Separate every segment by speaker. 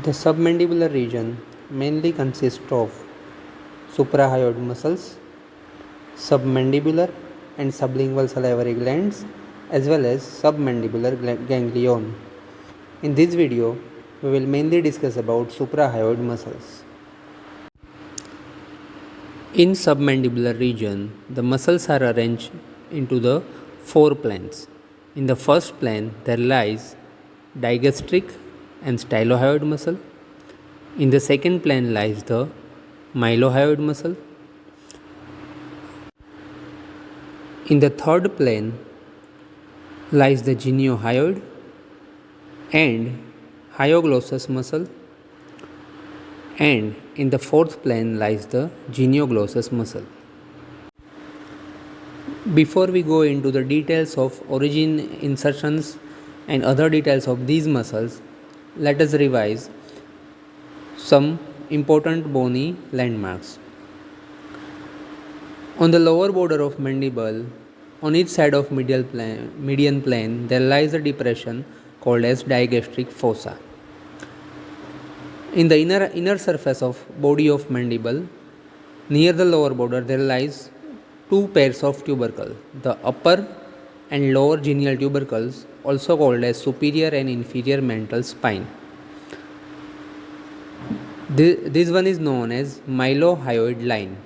Speaker 1: The submandibular region mainly consists of suprahyoid muscles, submandibular and sublingual salivary glands, as well as submandibular ganglion. In this video, we will mainly discuss about suprahyoid muscles. In submandibular region, the muscles are arranged into the four planes. In the first plane, there lies digastric and stylohyoid muscle. In the second plane lies the mylohyoid muscle. In the third plane lies the geniohyoid and hyoglossus muscle, and in the fourth plane lies the genioglossus muscle. Before we go into the details of origin, insertions and other details of these muscles, let us revise some important bony landmarks. On the lower border of mandible, on each side of median plane, there lies a depression called as digastric fossa. In the inner surface of body of mandible, near the lower border, there lies two pairs of tubercle, the upper and lower genial tubercles, also called as superior and inferior mental spine. This one is known as mylohyoid line.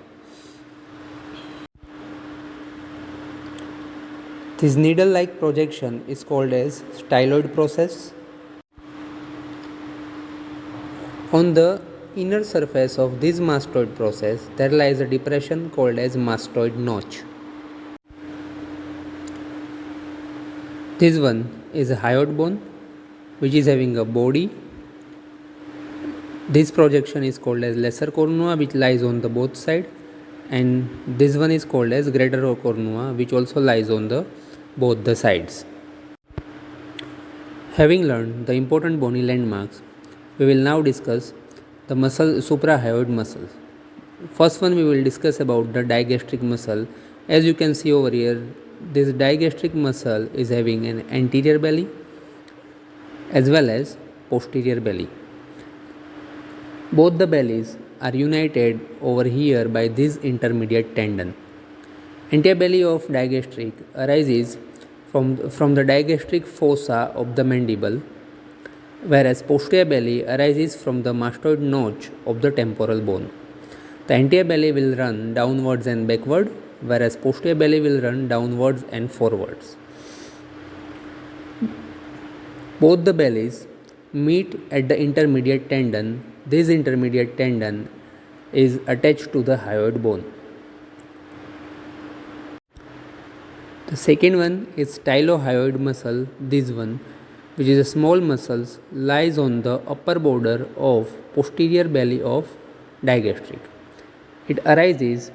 Speaker 1: This needle-like projection is called as styloid process. On the inner surface of this mastoid process, there lies a depression called as mastoid notch. This one is a hyoid bone which is having a body. This projection is called as lesser cornua which lies on the both side, and this one is called as greater cornua which also lies on the both the sides. Having learned the important bony landmarks, we will now discuss the suprahyoid muscles. First one we will discuss about the digastric muscle. As you can see over here, this digastric muscle is having an anterior belly as well as posterior belly. Both the bellies are united over here by this intermediate tendon. Anterior belly of digastric arises from the digastric fossa of the mandible, whereas posterior belly arises from the mastoid notch of the temporal bone. The anterior belly will run downwards and backward, whereas posterior belly will run downwards and forwards. Both the bellies meet at the intermediate tendon. This intermediate tendon is attached to the hyoid bone. The second one is stylohyoid muscle. This one, which is a small muscle, lies on the upper border of posterior belly of digastric. It arises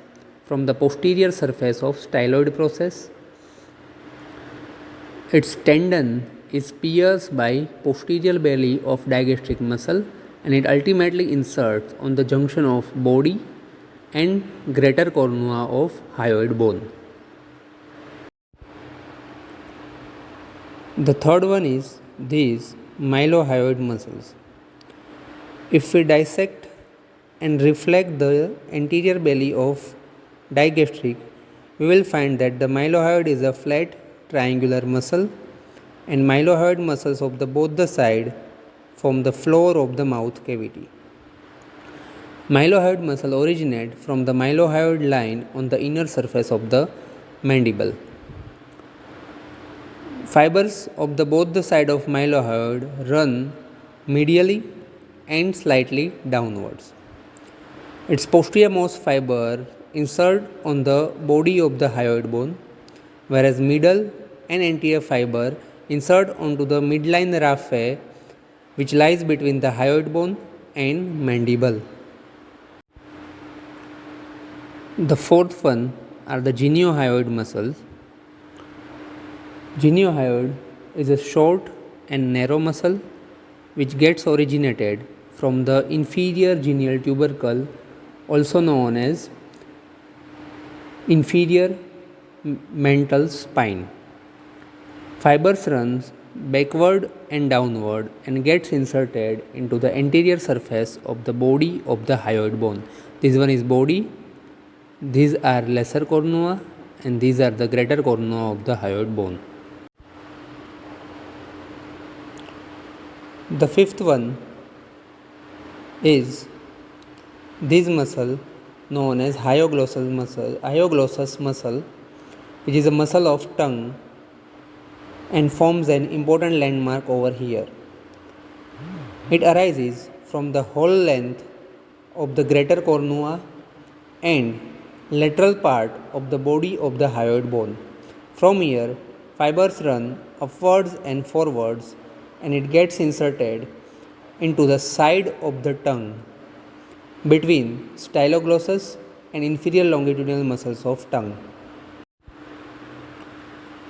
Speaker 1: from the posterior surface of styloid process. Its tendon is pierced by posterior belly of digastric muscle, and it ultimately inserts on the junction of body and greater cornua of hyoid bone. The third one is these mylohyoid muscles. If we dissect and reflect the anterior belly of digastric, we will find that the mylohyoid is a flat triangular muscle, and mylohyoid muscles of both the side form the floor of the mouth cavity. Mylohyoid muscle originate from the mylohyoid line on the inner surface of the mandible. Fibers of both the side of mylohyoid run medially and slightly downwards. Its posteriormost fiber insert on the body of the hyoid bone, whereas middle and anterior fiber insert onto the midline raphe which lies between the hyoid bone and mandible. The fourth one are the geniohyoid muscles. Geniohyoid is a short and narrow muscle which gets originated from the inferior genial tubercle, also known as inferior mental spine. Fibers runs backward and downward and gets inserted into the anterior surface of the body of the hyoid bone. This one is body, these are lesser cornua, and these are the greater cornua of the hyoid bone. The fifth one is this muscle known as hyoglossus muscle, which is a muscle of tongue and forms an important landmark over here. It arises from the whole length of the greater cornua and lateral part of the body of the hyoid bone. From here, fibers run upwards and forwards and it gets inserted into the side of the tongue between styloglossus and inferior longitudinal muscles of tongue.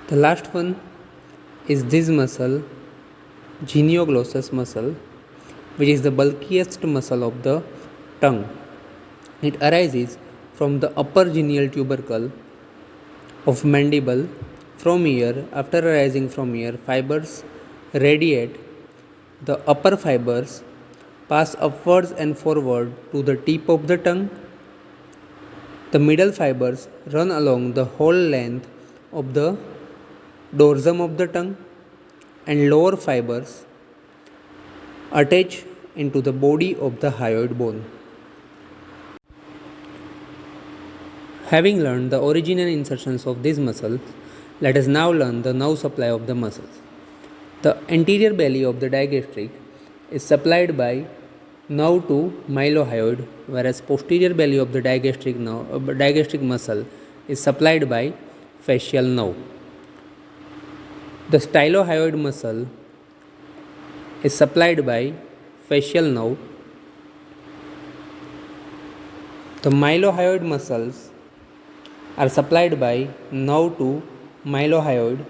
Speaker 1: The last one is this muscle, genioglossus muscle, which is the bulkiest muscle of the tongue. It arises from the upper genial tubercle of mandible. From here, after arising from here, fibers radiate. The upper fibers pass upwards and forward to the tip of the tongue. The middle fibers run along the whole length of the dorsum of the tongue, and lower fibers attach into the body of the hyoid bone. Having learned the origin and insertions of these muscles, let us now learn the nerve supply of the muscles. The anterior belly of the digastric is supplied by nerve to mylohyoid, whereas posterior belly of the digastric muscle is supplied by fascial nerve. The stylohyoid muscle is supplied by fascial nerve. The mylohyoid muscles are supplied by nerve to mylohyoid.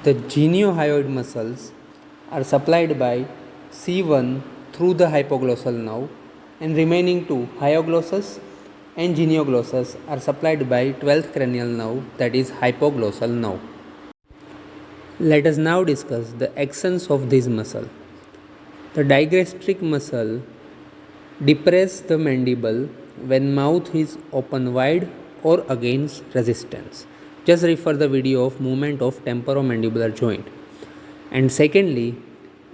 Speaker 1: The geniohyoid muscles are supplied by C1 through the hypoglossal nerve, and remaining two, hyoglossus and genioglossus, are supplied by 12th cranial nerve, that is hypoglossal nerve. Let us now discuss the actions of this muscle. The digastric muscle depresses the mandible when mouth is open wide or against resistance. Just refer the video of movement of temporomandibular joint. And secondly,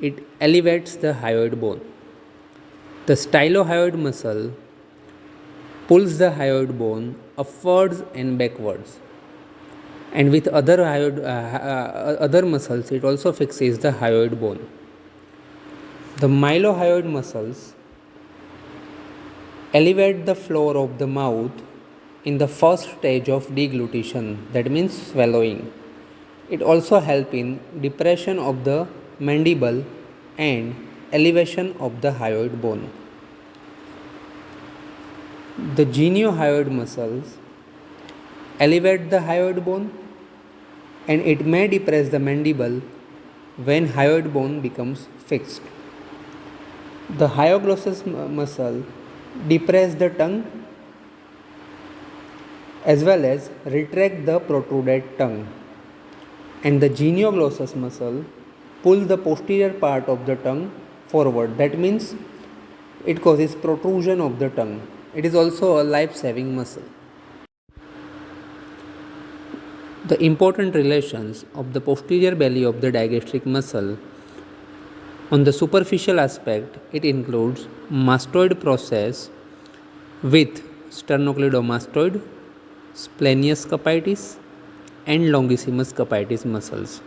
Speaker 1: it elevates the hyoid bone. The stylohyoid muscle pulls the hyoid bone upwards and backwards. And with other muscles, it also fixes the hyoid bone. The mylohyoid muscles elevate the floor of the mouth in the first stage of deglutition, that means swallowing. It also helps in depression of the mandible and elevation of the hyoid bone. The geniohyoid muscles elevate the hyoid bone and it may depress the mandible when hyoid bone becomes fixed. The hyoglossus muscle depress the tongue as well as retract the protruded tongue, and the genioglossus muscle pull the posterior part of the tongue forward. That means it causes protrusion of the tongue. It is also a life-saving muscle. The important relations of the posterior belly of the digastric muscle. On the superficial aspect, it includes mastoid process with sternocleidomastoid, splenius capitis, and longissimus capitis muscles.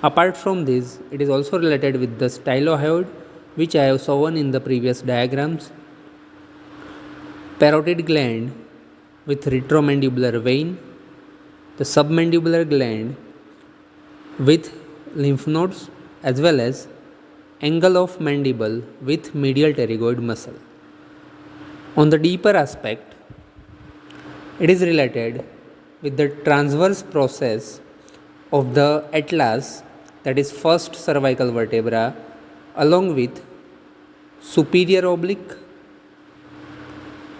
Speaker 1: Apart from this, it is also related with the stylohyoid, which I have shown in the previous diagrams, parotid gland with retromandibular vein, the submandibular gland with lymph nodes, as well as angle of mandible with medial pterygoid muscle. On the deeper aspect, it is related with the transverse process of the atlas, that is first cervical vertebra, along with superior oblique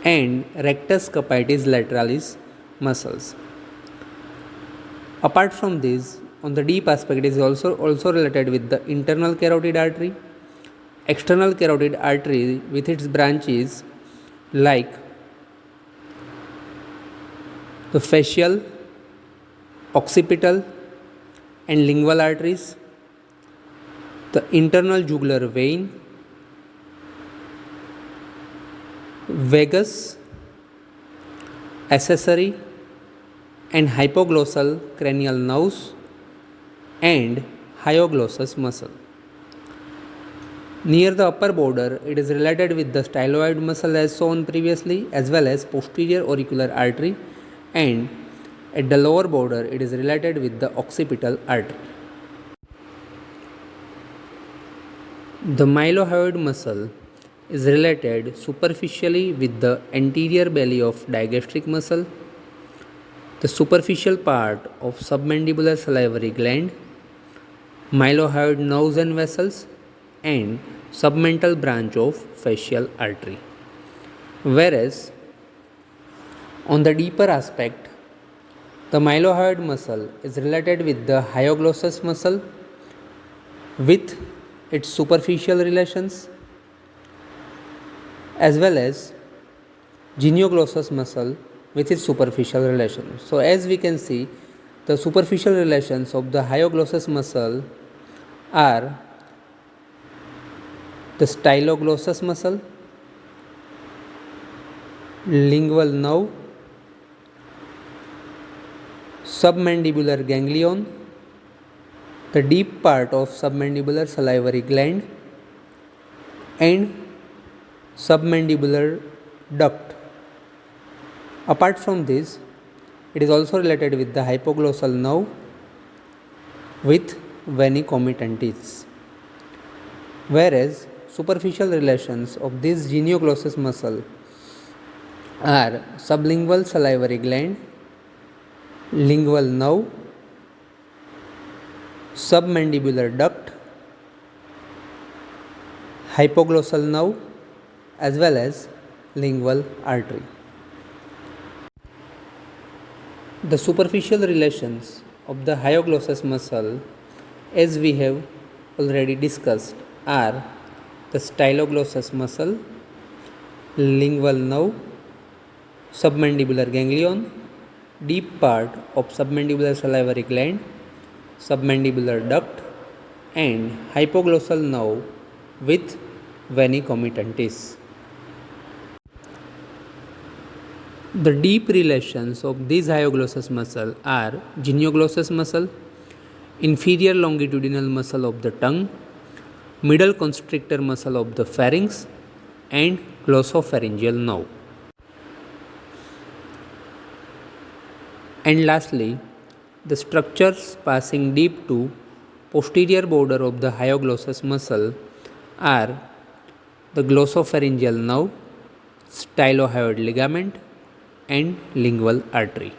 Speaker 1: and rectus capitis lateralis muscles. Apart from this, on the deep aspect is also related with the internal carotid artery, external carotid artery with its branches like the facial, occipital and lingual arteries, the internal jugular vein, vagus, accessory and hypoglossal cranial nerves and hyoglossus muscle. Near the upper border, it is related with the styloid muscle as shown previously, as well as posterior auricular artery, and at the lower border, it is related with the occipital artery. The mylohyoid muscle is related superficially with the anterior belly of digastric muscle, the superficial part of submandibular salivary gland, mylohyoid nerves and vessels, and submental branch of facial artery. Whereas on the deeper aspect, the mylohyoid muscle is related with the hyoglossus muscle with its superficial relations, as well as genioglossus muscle with its superficial relations. So as we can see, the superficial relations of the hyoglossus muscle are the styloglossus muscle, lingual nerve, submandibular ganglion, the deep part of submandibular salivary gland, and submandibular duct. Apart from this, it is also related with the hypoglossal nerve with vena comitantis. Whereas superficial relations of this genioglossus muscle are sublingual salivary gland, lingual nerve, submandibular duct, hypoglossal nerve, as well as lingual artery. The superficial relations of the hyoglossus muscle, as we have already discussed, are the styloglossus muscle, lingual nerve, submandibular ganglion, deep part of submandibular salivary gland, submandibular duct, and hypoglossal nerve with vena comitantis. The deep relations of these hyoglossus muscle are genioglossus muscle, inferior longitudinal muscle of the tongue, middle constrictor muscle of the pharynx, and glossopharyngeal nerve. And lastly, the structures passing deep to posterior border of the hyoglossus muscle are the glossopharyngeal nerve, stylohyoid ligament, and lingual artery.